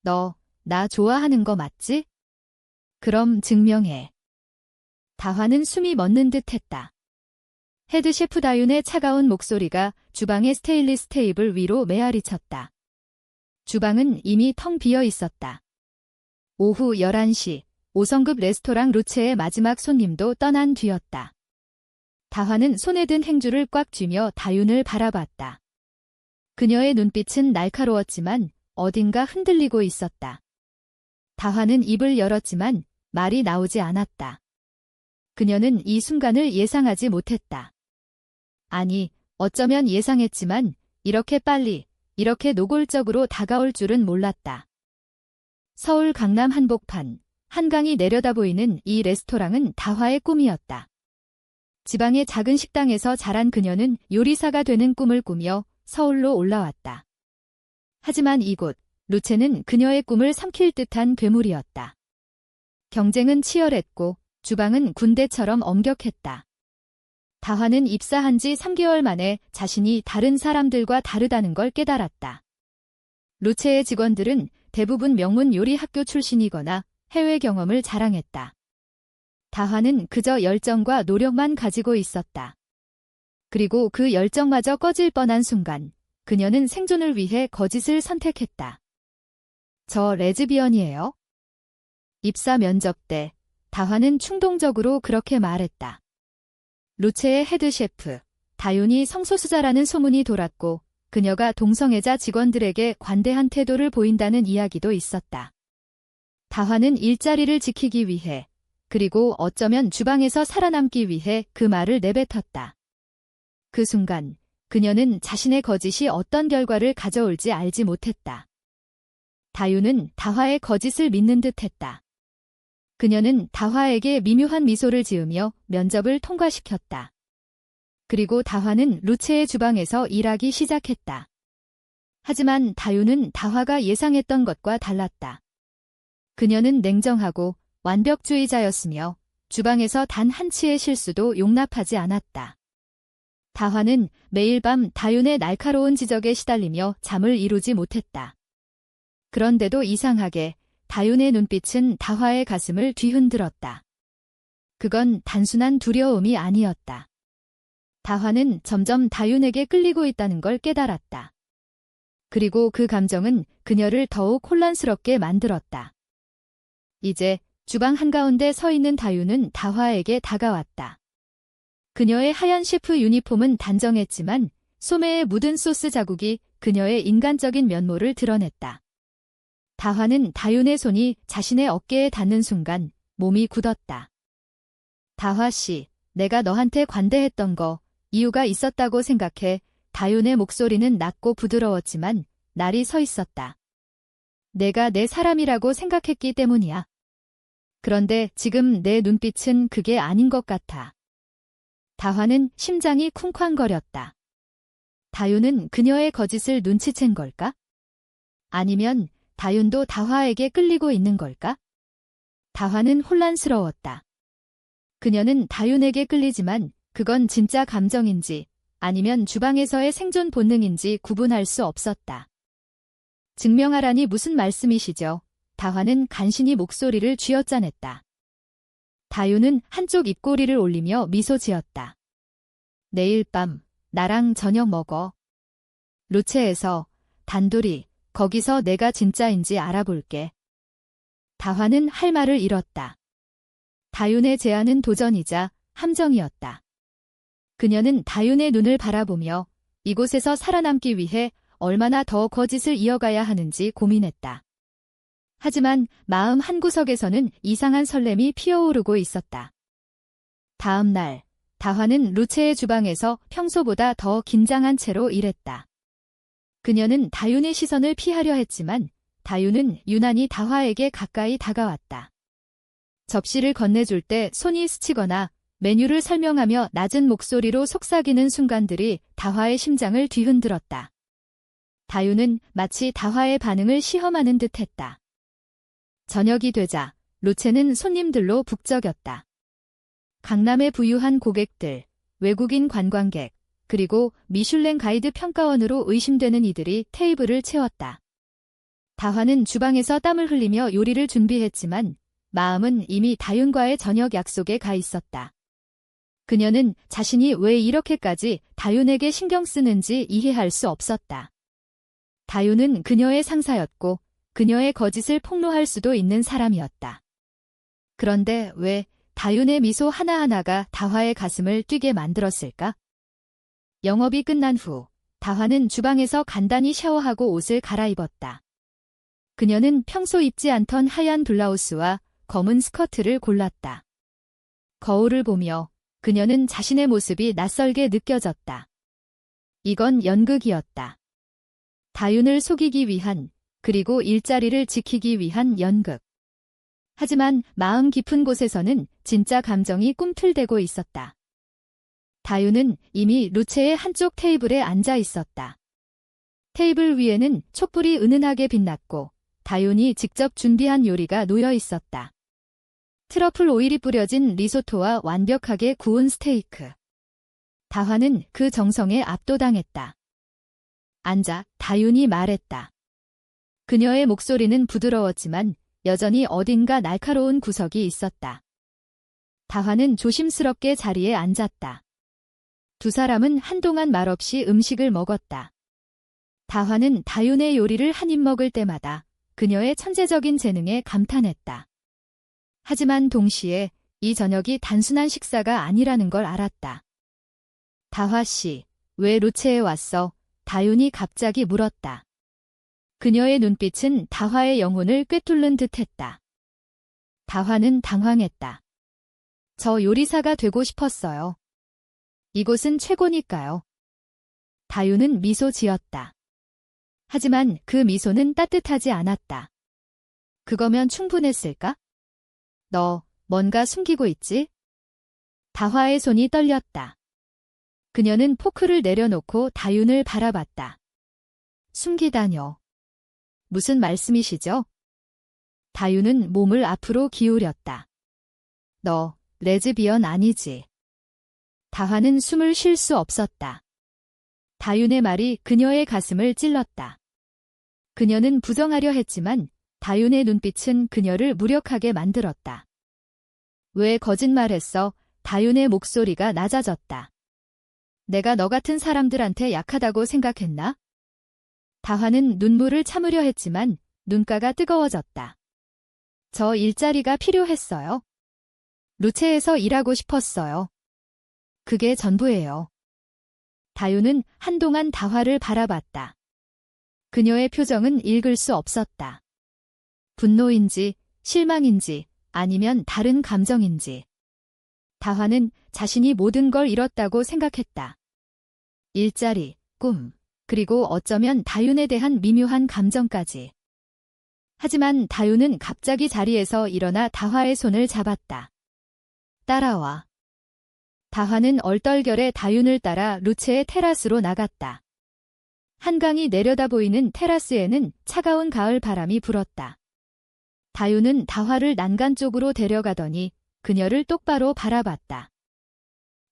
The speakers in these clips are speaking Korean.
너, 나 좋아하는 거 맞지? 그럼 증명해. 다화는 숨이 멎는 듯 했다. 헤드 셰프 다윤의 차가운 목소리가 주방의 스테인리스 테이블 위로 메아리쳤다. 주방은 이미 텅 비어 있었다. 오후 11시, 5성급 레스토랑 루체의 마지막 손님도 떠난 뒤였다. 다화는 손에 든 행주를 꽉 쥐며 다윤을 바라봤다. 그녀의 눈빛은 날카로웠지만 어딘가 흔들리고 있었다. 다화는 입을 열었지만 말이 나오지 않았다. 그녀는 이 순간을 예상하지 못했다. 아니, 어쩌면 예상했지만 이렇게 빨리, 이렇게 노골적으로 다가올 줄은 몰랐다. 서울 강남 한복판, 한강이 내려다 보이는 이 레스토랑은 다화의 꿈이었다. 지방의 작은 식당에서 자란 그녀는 요리사가 되는 꿈을 꾸며 서울로 올라왔다. 하지만 이곳, 루체는 그녀의 꿈을 삼킬 듯한 괴물이었다. 경쟁은 치열했고 주방은 군대처럼 엄격했다. 다화는 입사한 지 3개월 만에 자신이 다른 사람들과 다르다는 걸 깨달았다. 루체의 직원들은 대부분 명문 요리 학교 출신이거나 해외 경험을 자랑했다. 다화는 그저 열정과 노력만 가지고 있었다. 그리고 그 열정마저 꺼질 뻔한 순간, 그녀는 생존을 위해 거짓을 선택했다. 저 레즈비언이에요? 입사 면접 때 다화는 충동적으로 그렇게 말했다. 루체의 헤드 셰프, 다윤이 성소수자라는 소문이 돌았고 그녀가 동성애자 직원들에게 관대한 태도를 보인다는 이야기도 있었다. 다화는 일자리를 지키기 위해, 그리고 어쩌면 주방에서 살아남기 위해 그 말을 내뱉었다. 그 순간 그녀는 자신의 거짓이 어떤 결과를 가져올지 알지 못했다. 다윤은 다화의 거짓을 믿는 듯했다. 그녀는 다화에게 미묘한 미소를 지으며 면접을 통과시켰다. 그리고 다화는 루체의 주방에서 일하기 시작했다. 하지만 다윤은 다화가 예상했던 것과 달랐다. 그녀는 냉정하고 완벽주의자였으며 주방에서 단 한치의 실수도 용납하지 않았다. 다화는 매일 밤 다윤의 날카로운 지적에 시달리며 잠을 이루지 못했다. 그런데도 이상하게 다윤의 눈빛은 다화의 가슴을 뒤흔들었다. 그건 단순한 두려움이 아니었다. 다화는 점점 다윤에게 끌리고 있다는 걸 깨달았다. 그리고 그 감정은 그녀를 더욱 혼란스럽게 만들었다. 이제 주방 한가운데 서 있는 다윤은 다화에게 다가왔다. 그녀의 하얀 셰프 유니폼은 단정했지만 소매에 묻은 소스 자국이 그녀의 인간적인 면모를 드러냈다. 다화는 다윤의 손이 자신의 어깨에 닿는 순간 몸이 굳었다. 다화 씨, 내가 너한테 관대했던 거 이유가 있었다고 생각해. 다윤의 목소리는 낮고 부드러웠지만 날이 서 있었다. 내가 내 사람이라고 생각했기 때문이야. 그런데 지금 내 눈빛은 그게 아닌 것 같아. 다화는 심장이 쿵쾅거렸다. 다윤은 그녀의 거짓을 눈치챈 걸까? 아니면 다윤도 다화에게 끌리고 있는 걸까? 다화는 혼란스러웠다. 그녀는 다윤에게 끌리지만 그건 진짜 감정인지 아니면 주방에서의 생존 본능인지 구분할 수 없었다. 증명하라니 무슨 말씀이시죠? 다화는 간신히 목소리를 쥐어짜냈다. 다윤은 한쪽 입꼬리를 올리며 미소 지었다. 내일 밤 나랑 저녁 먹어. 루체에서 단둘이 거기서 내가 진짜인지 알아볼게. 다화는 할 말을 잃었다. 다윤의 제안은 도전이자 함정이었다. 그녀는 다윤의 눈을 바라보며 이곳에서 살아남기 위해 얼마나 더 거짓을 이어가야 하는지 고민했다. 하지만 마음 한구석에서는 이상한 설렘이 피어오르고 있었다. 다음 날, 다화는 루체의 주방에서 평소보다 더 긴장한 채로 일했다. 그녀는 다윤의 시선을 피하려 했지만 다윤은 유난히 다화에게 가까이 다가왔다. 접시를 건네줄 때 손이 스치거나 메뉴를 설명하며 낮은 목소리로 속삭이는 순간들이 다화의 심장을 뒤흔들었다. 다윤은 마치 다화의 반응을 시험하는 듯했다. 저녁이 되자 루체는 손님들로 북적였다. 강남의 부유한 고객들, 외국인 관광객, 그리고 미슐랭 가이드 평가원으로 의심되는 이들이 테이블을 채웠다. 다화는 주방에서 땀을 흘리며 요리를 준비했지만 마음은 이미 다윤과의 저녁 약속에 가 있었다. 그녀는 자신이 왜 이렇게까지 다윤에게 신경 쓰는지 이해할 수 없었다. 다윤은 그녀의 상사였고 그녀의 거짓을 폭로할 수도 있는 사람이었다. 그런데 왜 다윤의 미소 하나하나가 다화의 가슴을 뛰게 만들었을까? 영업이 끝난 후 다화는 주방에서 간단히 샤워하고 옷을 갈아입었다. 그녀는 평소 입지 않던 하얀 블라우스와 검은 스커트를 골랐다. 거울을 보며 그녀는 자신의 모습이 낯설게 느껴졌다. 이건 연극이었다. 다윤을 속이기 위한, 그리고 일자리를 지키기 위한 연극. 하지만 마음 깊은 곳에서는 진짜 감정이 꿈틀대고 있었다. 다윤은 이미 루체의 한쪽 테이블에 앉아 있었다. 테이블 위에는 촛불이 은은하게 빛났고 다윤이 직접 준비한 요리가 놓여 있었다. 트러플 오일이 뿌려진 리소토와 완벽하게 구운 스테이크. 다화는 그 정성에 압도당했다. 앉아, 다윤이 말했다. 그녀의 목소리는 부드러웠지만 여전히 어딘가 날카로운 구석이 있었다. 다화는 조심스럽게 자리에 앉았다. 두 사람은 한동안 말없이 음식을 먹었다. 다화는 다윤의 요리를 한 입 먹을 때마다 그녀의 천재적인 재능에 감탄했다. 하지만 동시에 이 저녁이 단순한 식사가 아니라는 걸 알았다. 다화 씨, 왜 루체에 왔어? 다윤이 갑자기 물었다. 그녀의 눈빛은 다화의 영혼을 꿰뚫는 듯했다. 다화는 당황했다. 저 요리사가 되고 싶었어요. 이곳은 최고니까요. 다윤은 미소 지었다. 하지만 그 미소는 따뜻하지 않았다. 그거면 충분했을까? 너 뭔가 숨기고 있지? 다화의 손이 떨렸다. 그녀는 포크를 내려놓고 다윤을 바라봤다. 숨기다뇨. 무슨 말씀이시죠? 다윤은 몸을 앞으로 기울였다. 너 레즈비언 아니지? 다화는 숨을 쉴 수 없었다. 다윤의 말이 그녀의 가슴을 찔렀다. 그녀는 부정하려 했지만 다윤의 눈빛은 그녀를 무력하게 만들었다. 왜 거짓말했어? 다윤의 목소리가 낮아졌다. 내가 너 같은 사람들한테 약하다고 생각했나? 다화는 눈물을 참으려 했지만 눈가가 뜨거워졌다. 저 일자리가 필요했어요. 루체에서 일하고 싶었어요. 그게 전부예요. 다윤은 한동안 다화를 바라봤다. 그녀의 표정은 읽을 수 없었다. 분노인지, 실망인지, 아니면 다른 감정인지. 다화는 자신이 모든 걸 잃었다고 생각했다. 일자리, 꿈, 그리고 어쩌면 다윤에 대한 미묘한 감정까지. 하지만 다윤은 갑자기 자리에서 일어나 다화의 손을 잡았다. 따라와. 다화는 얼떨결에 다윤을 따라 루체의 테라스로 나갔다. 한강이 내려다 보이는 테라스에는 차가운 가을 바람이 불었다. 다윤은 다화를 난간 쪽으로 데려가더니 그녀를 똑바로 바라봤다.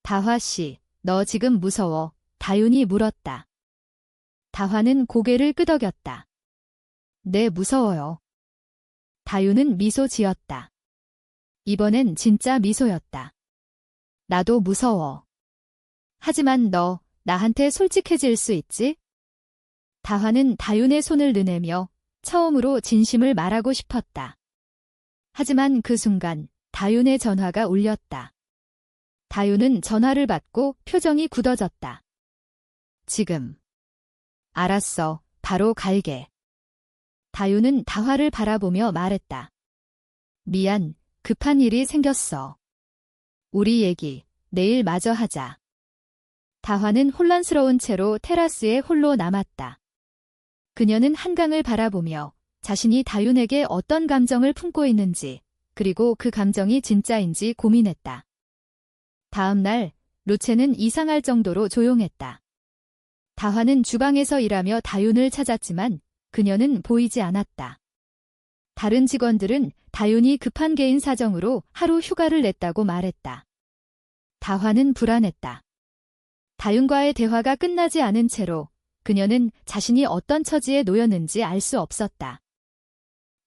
다화 씨, 너 지금 무서워? 다윤이 물었다. 다화는 고개를 끄덕였다. 네, 무서워요. 다윤은 미소 지었다. 이번엔 진짜 미소였다. 나도 무서워. 하지만 너 나한테 솔직해질 수 있지? 다화는 다윤의 손을 느내며 처음으로 진심을 말하고 싶었다. 하지만 그 순간 다윤의 전화가 울렸다. 다윤은 전화를 받고 표정이 굳어졌다. 지금. 알았어, 바로 갈게. 다윤은 다화를 바라보며 말했다. 미안, 급한 일이 생겼어. 우리 얘기 내일 마저 하자. 다화는 혼란스러운 채로 테라스에 홀로 남았다. 그녀는 한강을 바라보며 자신이 다윤에게 어떤 감정을 품고 있는지, 그리고 그 감정이 진짜인지 고민했다. 다음 날, 루체는 이상할 정도로 조용했다. 다화는 주방에서 일하며 다윤을 찾았지만 그녀는 보이지 않았다. 다른 직원들은 다윤이 급한 개인 사정으로 하루 휴가를 냈다고 말했다. 다화는 불안했다. 다윤과의 대화가 끝나지 않은 채로 그녀는 자신이 어떤 처지에 놓였는지 알 수 없었다.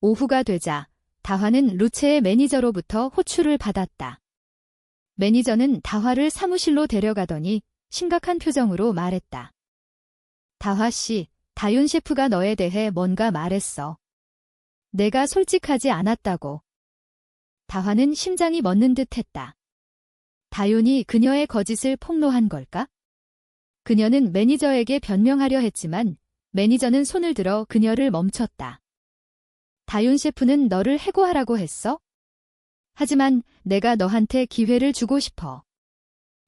오후가 되자 다화는 루체의 매니저로부터 호출을 받았다. 매니저는 다화를 사무실로 데려가더니 심각한 표정으로 말했다. 다화 씨, 다윤 셰프가 너에 대해 뭔가 말했어. 내가 솔직하지 않았다고. 다화는 심장이 멎는 듯 했다. 다윤이 그녀의 거짓을 폭로한 걸까? 그녀는 매니저에게 변명하려 했지만 매니저는 손을 들어 그녀를 멈췄다. 다윤 셰프는 너를 해고하라고 했어? 하지만 내가 너한테 기회를 주고 싶어.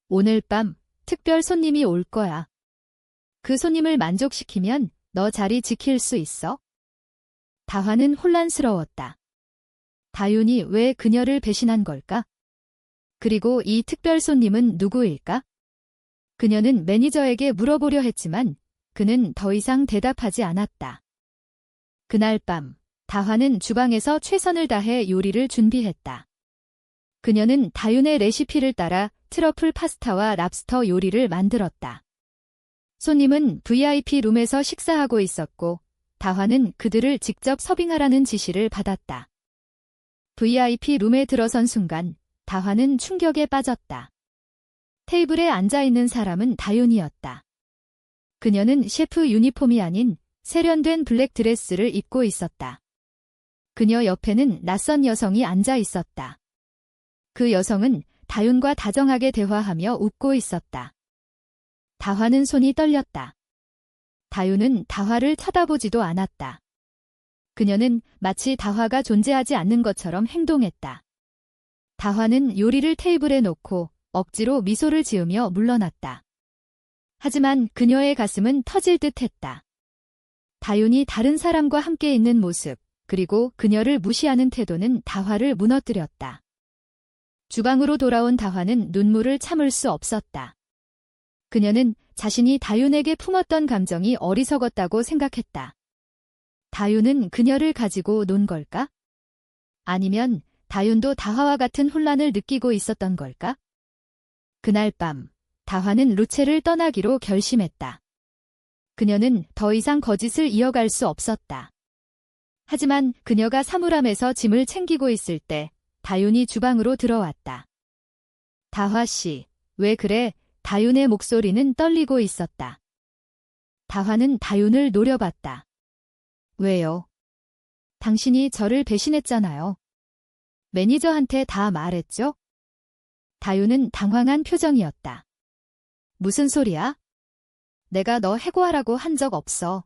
오늘 밤 특별 손님이 올 거야. 그 손님을 만족시키면 너 자리 지킬 수 있어? 다화는 혼란스러웠다. 다윤이 왜 그녀를 배신한 걸까? 그리고 이 특별 손님은 누구일까? 그녀는 매니저에게 물어보려 했지만 그는 더 이상 대답하지 않았다. 그날 밤, 다화는 주방에서 최선을 다해 요리를 준비했다. 그녀는 다윤의 레시피를 따라 트러플 파스타와 랍스터 요리를 만들었다. 손님은 VIP 룸에서 식사하고 있었고 다화는 그들을 직접 서빙하라는 지시를 받았다. VIP 룸에 들어선 순간 다화는 충격에 빠졌다. 테이블에 앉아있는 사람은 다윤이었다. 그녀는 셰프 유니폼이 아닌 세련된 블랙 드레스를 입고 있었다. 그녀 옆에는 낯선 여성이 앉아 있었다. 그 여성은 다윤과 다정하게 대화하며 웃고 있었다. 다화는 손이 떨렸다. 다윤은 다화를 쳐다보지도 않았다. 그녀는 마치 다화가 존재하지 않는 것처럼 행동했다. 다화는 요리를 테이블에 놓고 억지로 미소를 지으며 물러났다. 하지만 그녀의 가슴은 터질 듯 했다. 다윤이 다른 사람과 함께 있는 모습, 그리고 그녀를 무시하는 태도는 다화를 무너뜨렸다. 주방으로 돌아온 다화는 눈물을 참을 수 없었다. 그녀는 자신이 다윤에게 품었던 감정이 어리석었다고 생각했다. 다윤은 그녀를 가지고 논 걸까? 아니면 다윤도 다화와 같은 혼란을 느끼고 있었던 걸까? 그날 밤, 다화는 루체를 떠나기로 결심했다. 그녀는 더 이상 거짓을 이어갈 수 없었다. 하지만 그녀가 사물함에서 짐을 챙기고 있을 때 다윤이 주방으로 들어왔다. 다화 씨, 왜 그래? 다윤의 목소리는 떨리고 있었다. 다화는 다윤을 노려봤다. 왜요? 당신이 저를 배신했잖아요. 매니저한테 다 말했죠? 다윤은 당황한 표정이었다. 무슨 소리야? 내가 너 해고하라고 한 적 없어.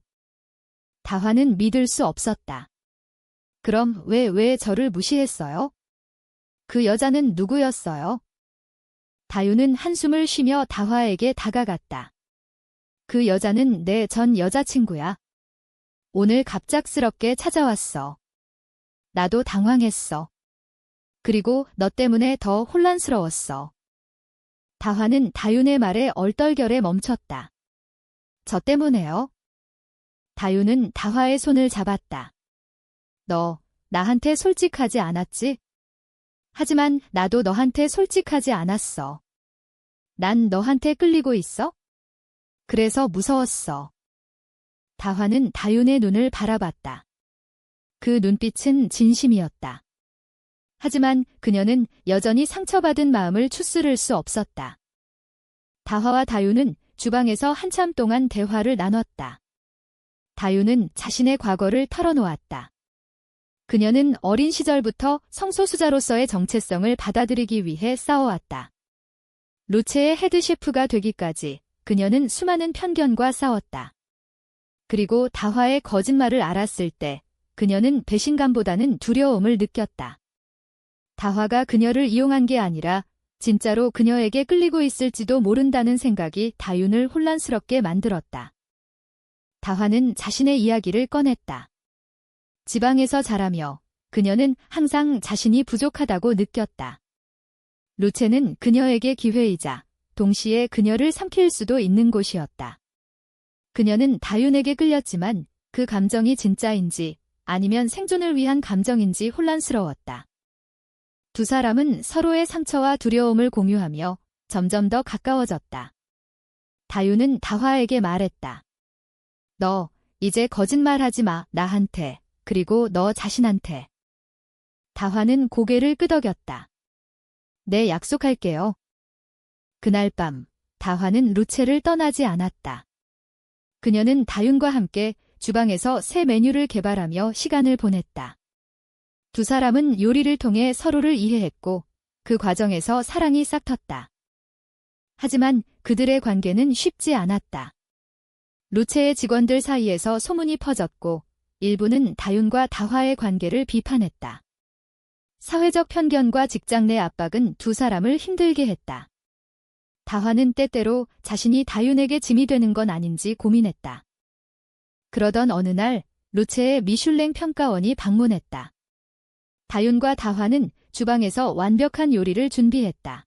다화는 믿을 수 없었다. 그럼 왜 저를 무시했어요? 그 여자는 누구였어요? 다윤은 한숨을 쉬며 다화에게 다가갔다. 그 여자는 내 전 여자친구야. 오늘 갑작스럽게 찾아왔어. 나도 당황했어. 그리고 너 때문에 더 혼란스러웠어. 다화는 다윤의 말에 얼떨결에 멈췄다. 저 때문에요? 다윤은 다화의 손을 잡았다. 너 나한테 솔직하지 않았지? 하지만 나도 너한테 솔직하지 않았어. 난 너한테 끌리고 있어? 그래서 무서웠어. 다화는 다윤의 눈을 바라봤다. 그 눈빛은 진심이었다. 하지만 그녀는 여전히 상처받은 마음을 추스를 수 없었다. 다화와 다윤은 주방에서 한참 동안 대화를 나눴다. 다윤은 자신의 과거를 털어놓았다. 그녀는 어린 시절부터 성소수자로서의 정체성을 받아들이기 위해 싸워왔다. 루체의 헤드 셰프가 되기까지 그녀는 수많은 편견과 싸웠다. 그리고 다화의 거짓말을 알았을 때 그녀는 배신감보다는 두려움을 느꼈다. 다화가 그녀를 이용한 게 아니라 진짜로 그녀에게 끌리고 있을지도 모른다는 생각이 다윤을 혼란스럽게 만들었다. 다화는 자신의 이야기를 꺼냈다. 지방에서 자라며 그녀는 항상 자신이 부족하다고 느꼈다. 루체는 그녀에게 기회이자 동시에 그녀를 삼킬 수도 있는 곳이었다. 그녀는 다윤에게 끌렸지만 그 감정이 진짜인지 아니면 생존을 위한 감정인지 혼란스러웠다. 두 사람은 서로의 상처와 두려움을 공유하며 점점 더 가까워졌다. 다윤은 다화에게 말했다. 너 이제 거짓말하지 마, 나한테. 그리고 너 자신한테. 다화는 고개를 끄덕였다. 네, 약속할게요. 그날 밤, 다화는 루체를 떠나지 않았다. 그녀는 다윤과 함께 주방에서 새 메뉴를 개발하며 시간을 보냈다. 두 사람은 요리를 통해 서로를 이해했고 그 과정에서 사랑이 싹텄다. 하지만 그들의 관계는 쉽지 않았다. 루체의 직원들 사이에서 소문이 퍼졌고 일부는 다윤과 다화의 관계를 비판했다. 사회적 편견과 직장 내 압박은 두 사람을 힘들게 했다. 다화는 때때로 자신이 다윤에게 짐이 되는 건 아닌지 고민했다. 그러던 어느 날 루체의 미슐랭 평가원이 방문했다. 다윤과 다화는 주방에서 완벽한 요리를 준비했다.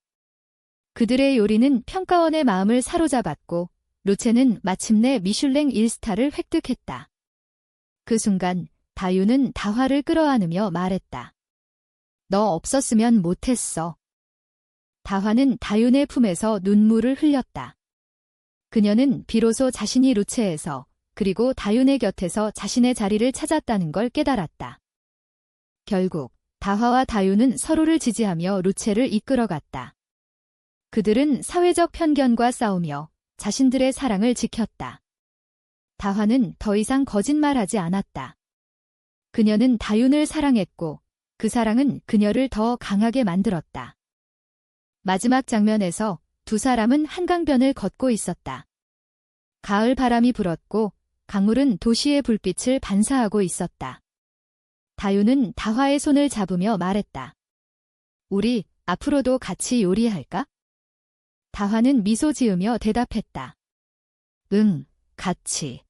그들의 요리는 평가원의 마음을 사로잡았고 루체는 마침내 미슐랭 1스타를 획득했다. 그 순간 다윤은 다화를 끌어안으며 말했다. 너 없었으면 못했어. 다화는 다윤의 품에서 눈물을 흘렸다. 그녀는 비로소 자신이 루체에서 그리고 다윤의 곁에서 자신의 자리를 찾았다는 걸 깨달았다. 결국 다화와 다윤은 서로를 지지하며 루체를 이끌어갔다. 그들은 사회적 편견과 싸우며 자신들의 사랑을 지켰다. 다화는 더 이상 거짓말하지 않았다. 그녀는 다윤을 사랑했고 그 사랑은 그녀를 더 강하게 만들었다. 마지막 장면에서 두 사람은 한강변을 걷고 있었다. 가을 바람이 불었고 강물은 도시의 불빛을 반사하고 있었다. 다윤은 다화의 손을 잡으며 말했다. 우리 앞으로도 같이 요리할까? 다화는 미소 지으며 대답했다. 응, 같이.